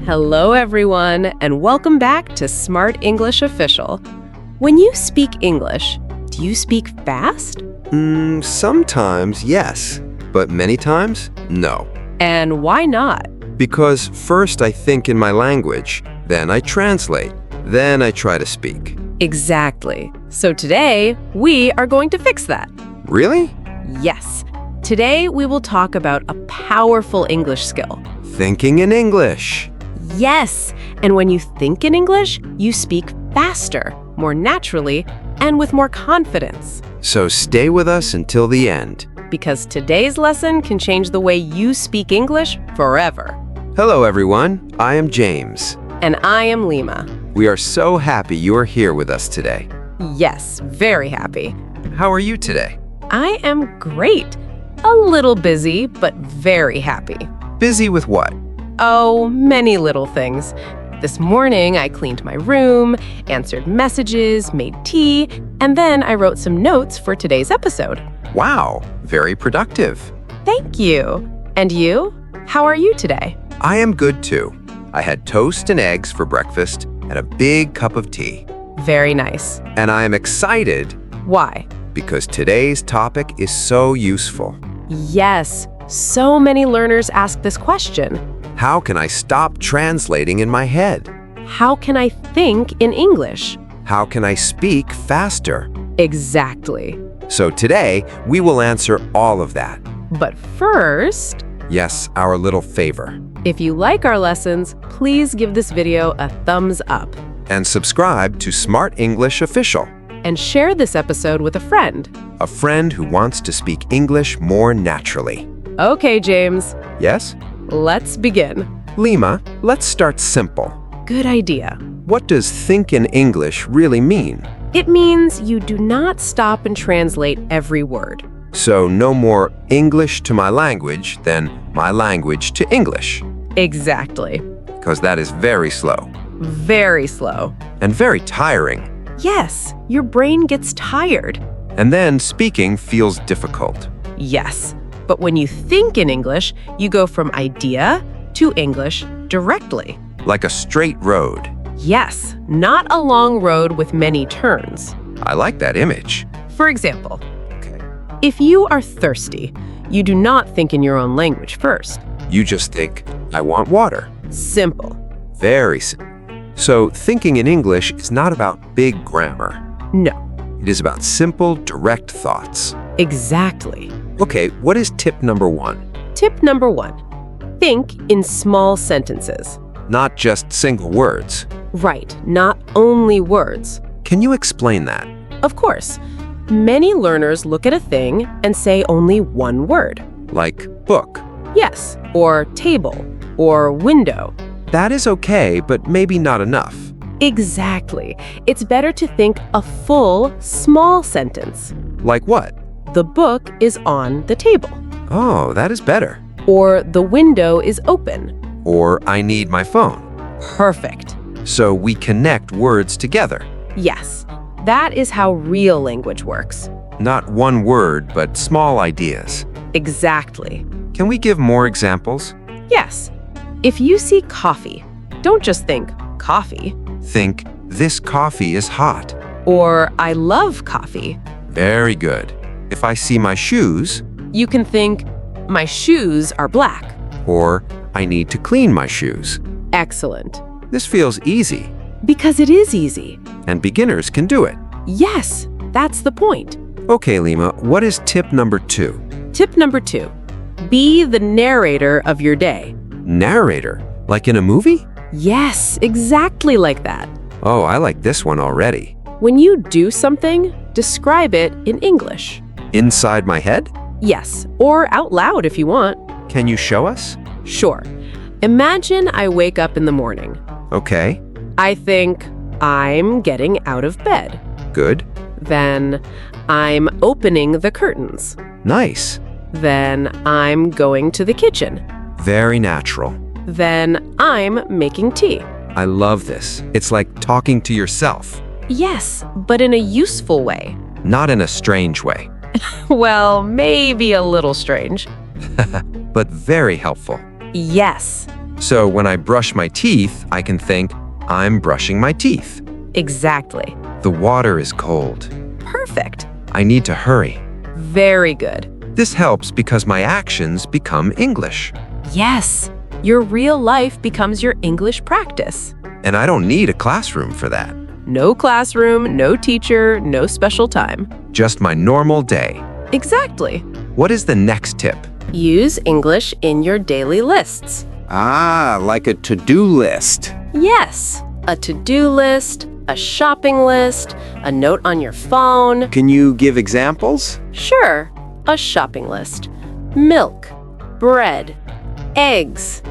Hello, everyone, and welcome back to Smart English Official. When you speak English, do you speak fast? Sometimes, yes, but many times, no. And why not? Because first I think in my language, then I translate, then I try to speak. Exactly. So today, we are going to fix that. Really? Yes. Today, we will talk about a powerful English skill. Thinking in English. Yes. And when you think in English, you speak faster, more naturally, and with more confidence. So stay with us until the end. Because today's lesson can change the way you speak English forever. Hello, everyone. I am James. And I am Lima. We are so happy you are here with us today. Yes, very happy. How are you today? I am great. A little busy, but very happy. Busy with what? Oh, many little things. This morning, I cleaned my room, answered messages, made tea, and then I wrote some notes for today's episode. Wow, very productive. Thank you. And you? How are you today? I am good too. I had toast and eggs for breakfast and a big cup of tea. Very nice. And I am excited Why? because today's topic is so useful. Yes, so many learners ask this question. How can I stop translating in my head? How can I think in English? How can I speak faster? Exactly. So today, we will answer all of that. But first, Yes, our little favor. if you like our lessons, please give this video a thumbs up And subscribe to Smart English Official, and share this episode with a friend. a friend who wants to speak English more naturally. Okay, James, Yes? let's begin. Lima, let's start simple. Good idea. What does think in English really mean? It means you do not stop and translate every word. So no more English to my language than my language to English, Exactly. because that is very slow Very slow. and very tiring. Yes, your brain gets tired. And then speaking feels difficult. Yes, but when you think in English, you go from idea to English directly. Like a straight road. Yes, not a long road with many turns. I like that image. For example, Okay. if you are thirsty, you do not think in your own language first. You just think, I want water. Simple. Very simple. So thinking in English is not about big grammar. No, It is about simple, direct thoughts. exactly. Okay, what is tip number 1? Tip number 1, think in small sentences. Not just single words. Right, not only words. Can you explain that? Of course, many learners look at a thing and say only one word. Like book. Yes, or table, or window. That is okay, but maybe not enough. Exactly. It's better to think a full, small sentence. Like what? The book is on the table. Oh, that is better. Or the window is open. Or I need my phone. Perfect. So we connect words together. Yes, that is how real language works. Not one word, but small ideas. Exactly. Can we give more examples? Yes. If you see coffee, don't just think coffee. Think, this coffee is hot. Or I love coffee. Very good. If I see my shoes, You can think my shoes are black. or I need to clean my shoes. Excellent. This feels easy, Because it is easy. and beginners can do it. Yes, that's the point. Okay, Lima, what is tip number 2? Tip number 2, be the narrator of your day. Narrator, like in a movie? Yes, exactly like that. Oh, I like this one already. When you do something, describe it in English. Inside my head? Yes, or out loud if you want. Can you show us? Sure. Imagine I wake up in the morning. Okay, I think, I'm getting out of bed. good. Then, I'm opening the curtains. Nice. Then, I'm going to the kitchen. Very natural. Then, I'm making tea. I love this. It's like talking to yourself, Yes, but in a useful way. not in a strange way, Well, maybe a little strange. but very helpful. Yes. So when I brush my teeth, I can think, I'm brushing my teeth. Exactly. The water is cold. Perfect. I need to hurry. Very good. This helps because my actions become English. Yes. Your real life becomes your English practice. And I don't need a classroom for that. No classroom, no teacher, no special time. Just my normal day. Exactly. What is the next tip? Use English in your daily lists. Ah, like a to-do list. Yes. A to-do list, a shopping list, a note on your phone. Can you give examples? Sure. A shopping list. Milk, bread, eggs,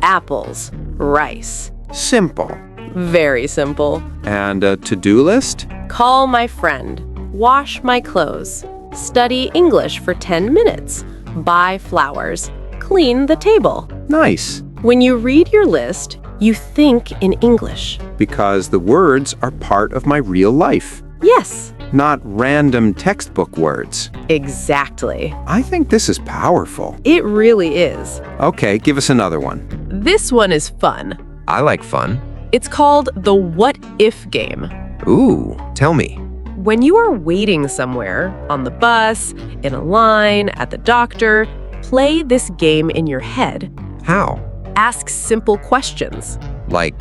apples, rice. Simple. Very simple. And a to-do list? Call my friend. Wash my clothes. Study English for 10 minutes. Buy flowers. Clean the table. Nice. When you read your list, you think in English. Because the words are part of my real life, Yes, not random textbook words. exactly. I think this is powerful. It really is. Okay, give us another one. This one is fun. I like fun. It's called the What If game. Ooh, tell me. When you are waiting somewhere, on the bus, in a line, at the doctor, play this game in your head. How? Ask simple questions. Like,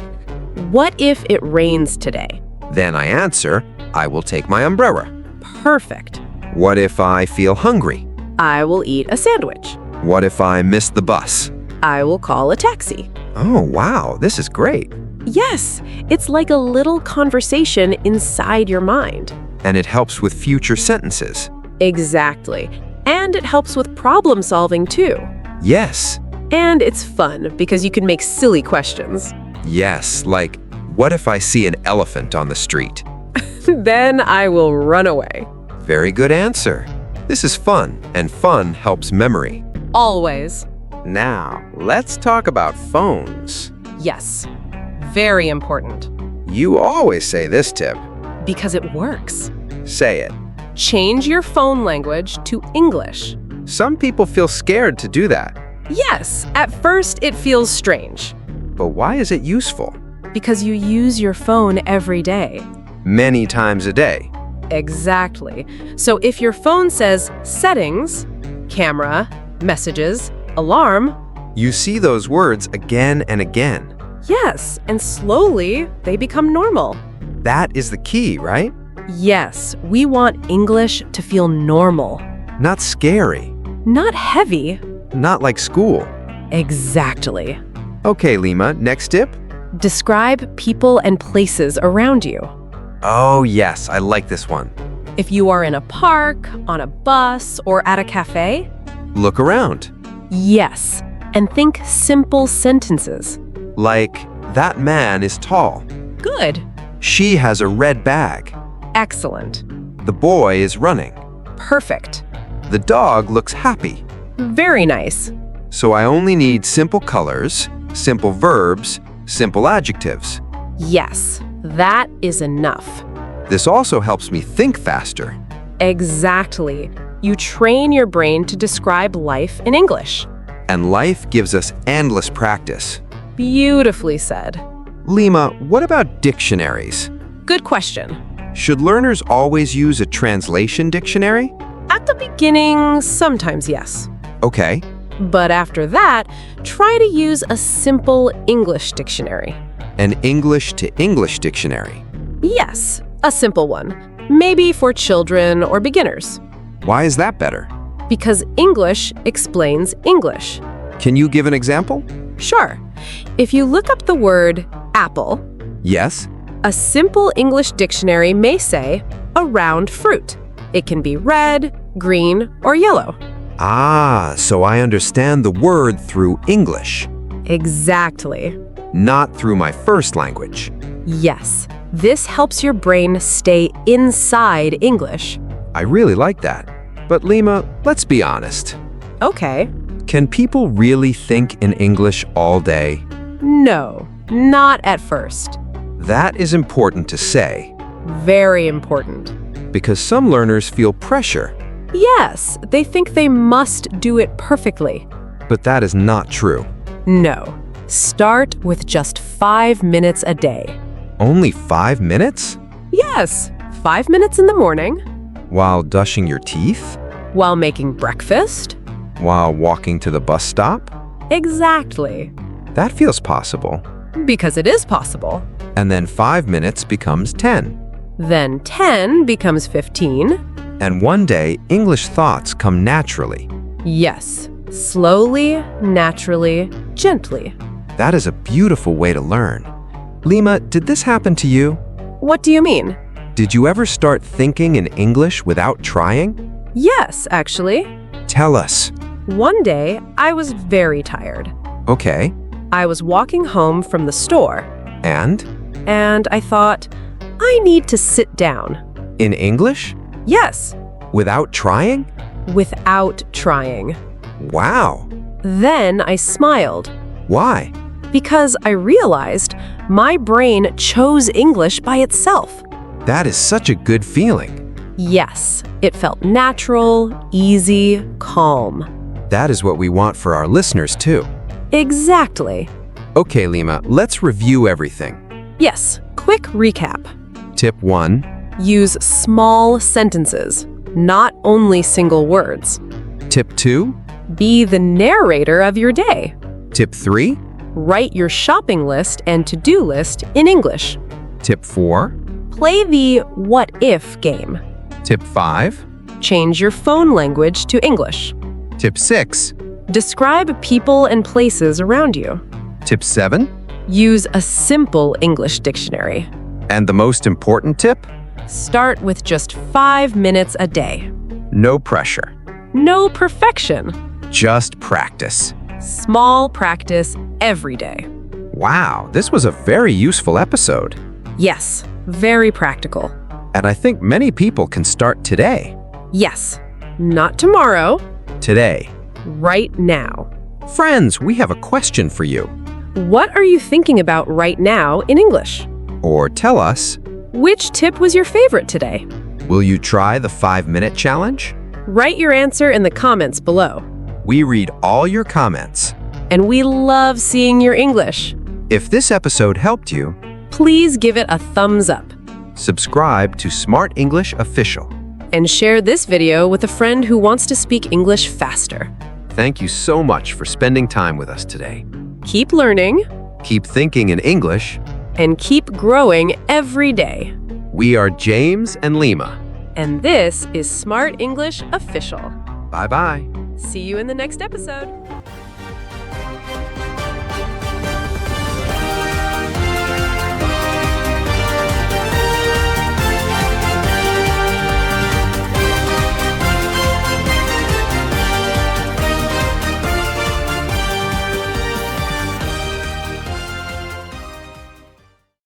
What if it rains today? then I answer, I will take my umbrella. Perfect. What if I feel hungry? I will eat a sandwich. What if I miss the bus? I will call a taxi. Oh, wow, this is great. Yes, it's like a little conversation inside your mind. And it helps with future sentences. Exactly. And it helps with problem solving too. Yes, And it's fun because you can make silly questions. yes, like, what if I see an elephant on the street? Then I will run away. Very good answer. This is fun, and fun helps memory. Always. Now, let's talk about phones. Yes. Very important. You always say this tip. Because it works. Say it. Change your phone language to English. Some people feel scared to do that. Yes, at first it feels strange. But why is it useful? Because you use your phone every day. Many times a day. Exactly. So if your phone says settings, camera, messages, alarm, You see those words again and again. yes, and slowly they become normal. That is the key, right? Yes, we want English to feel normal, Not scary. not heavy. Not like school. Exactly. Okay, Lima, next tip? Describe people and places around you. Oh, yes, I like this one. If you are in a park, on a bus, or at a cafe, Look around. yes, and think simple sentences. Like, that man is tall. Good. She has a red bag. Excellent. The boy is running. Perfect. The dog looks happy. Very nice. So I only need simple colors, simple verbs, simple adjectives. Yes, that is enough. This also helps me think faster. Exactly. You train your brain to describe life in English. And life gives us endless practice. Beautifully said. Lima, what about dictionaries? Good question. Should learners always use a translation dictionary? At the beginning, sometimes yes. Okay. But after that, try to use a simple English dictionary. An English to English dictionary. Yes, a simple one. Maybe for children or beginners. Why is that better? Because English explains English. Can you give an example? Sure. If you look up the word apple, Yes. a simple English dictionary may say a round fruit. It can be red, green, or yellow. Ah, so I understand the word through English, Exactly. not through my first language. Yes, this helps your brain stay inside English. I really like that. But Lima, let's be honest. Okay. Can people really think in English all day? No, not at first. That is important to say, Very important. because some learners feel pressure, Yes, they think they must do it perfectly. but that is not true. No, Start with just 5 minutes a day. Only 5 minutes? Yes, 5 minutes in the morning, While brushing your teeth? while making breakfast. While walking to the bus stop? Exactly. That feels possible. Because it is possible. And then 5 minutes becomes 10. Then 10 becomes 15. And one day, English thoughts come naturally. Yes, slowly, naturally, gently. That is a beautiful way to learn. Lima, did this happen to you? What do you mean? Did you ever start thinking in English without trying? Yes, actually. Tell us. One day, I was very tired. Okay. I was walking home from the store, And? and I thought, I need to sit down. In English? Yes, Without trying? without trying. Wow. Then I smiled Why? because I realized my brain chose English by itself. That is such a good feeling. Yes, it felt natural, easy, calm. That is what we want for our listeners too. Exactly. Okay, Lima, let's review everything. Yes, quick recap. Tip 1. Use small sentences, not only single words. Tip 2. Be the narrator of your day. Tip 3. Write your shopping list and to-do list in English. Tip 4. Play the what if game. Tip 5. Change your phone language to English. Tip 6. Describe people and places around you. Tip 7. Use a simple English dictionary. And the most important tip? Start with just 5 minutes a day. No pressure. No perfection. Just practice. Small practice every day. Wow, this was a very useful episode. Yes, very practical. And I think many people can start today. Yes, not tomorrow, Today. right now. Friends, we have a question for you. What are you thinking about right now in English? Or tell us, Which tip was your favorite today? will you try the 5-minute challenge? Write your answer in the comments below. We read all your comments. And we love seeing your English. If this episode helped you, Please give it a thumbs up subscribe to Smart English Official. and share this video with a friend who wants to speak English faster. Thank you so much for spending time with us today. Keep learning Keep thinking in English. and keep growing every day. We are James and Lima. And this is Smart English Official. Bye-bye. See you in the next episode.